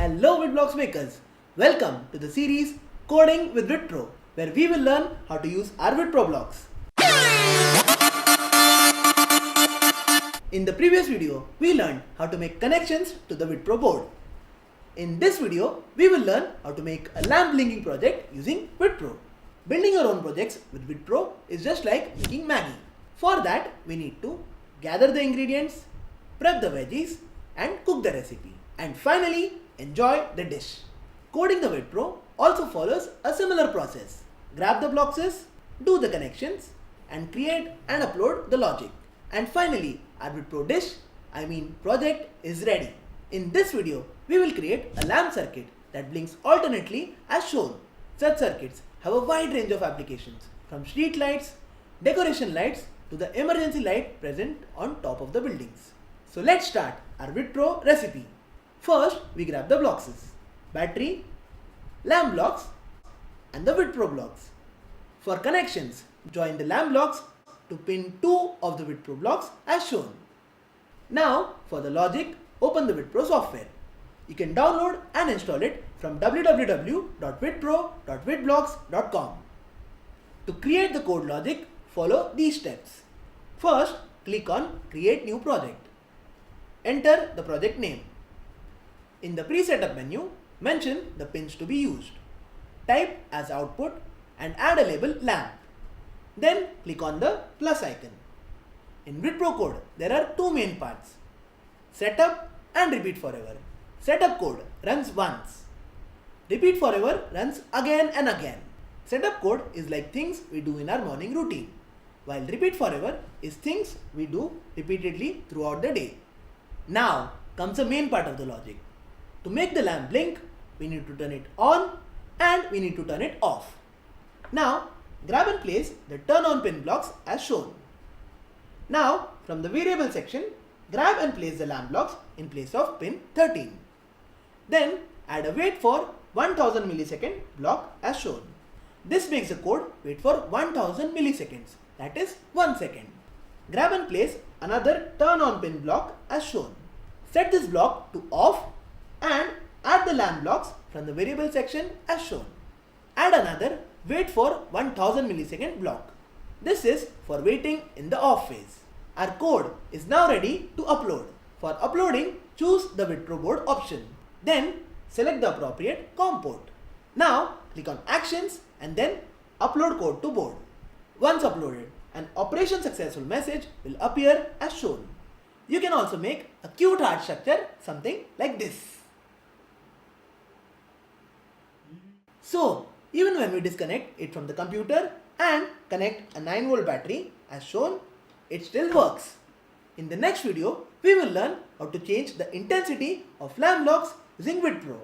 Hello Witblox makers, welcome to the series Coding with WitPro, where we will learn how to use our WitPro Blox. In the previous video, we learned how to make connections to the WitPro board. In this video, we will learn how to make a lamp blinking project using WitPro. Building your own projects with WitPro is just like making Maggi. For that, we need to gather the ingredients, prep the veggies, and cook the recipe. And finally, enjoy the dish. Coding the WitPro also follows a similar process. Grab the boxes, do the connections, and create and upload the logic. And finally, our WitPro dish, project is ready. In this video, we will create a lamp circuit that blinks alternately as shown. Such circuits have a wide range of applications, from street lights, decoration lights, to the emergency light present on top of the buildings. So let's start our WitPro recipe. First, we grab the boxes, battery, Lamp Blox, and the WitPro Blox. For connections, join the Lamp Blox to pin 2 of the WitPro Blox as shown. Now, for the logic, open the WitPro software. You can download and install it from www.witpro.witblox.com. To create the code logic, follow these steps. First, click on Create New Project. Enter the project name. In the pre-setup menu, mention the pins to be used. Type as output and add a label lamp. Then click on the plus icon. In WitPro code, there are two main parts: setup and repeat forever. Setup code runs once. Repeat forever runs again and again. Setup code is like things we do in our morning routine, while repeat forever is things we do repeatedly throughout the day. Now comes the main part of the logic. To make the lamp blink, we need to turn it on and we need to turn it off. Now grab and place the turn on pin blocks as shown. Now from the variable section, grab and place the lamp blocks in place of pin 13. Then add a wait for 1000 millisecond block as shown. This makes the code wait for 1000 milliseconds, that is 1 second. Grab and place another turn on pin block as shown. Set this block to off and add the lamp blocks from the variable section as shown. Add another wait for 1000 millisecond block. This is for waiting in the off phase. Our code is now ready to upload. For uploading, choose the WitPro board option. Then select the appropriate COM port. Now click on Actions and then Upload code to board. Once uploaded, an Operation Successful message will appear as shown. You can also make a cute heart structure, something like this. So, even when we disconnect it from the computer and connect a 9-volt battery as shown, it still works. In the next video, we will learn how to change the intensity of lamp blocks using WitPro.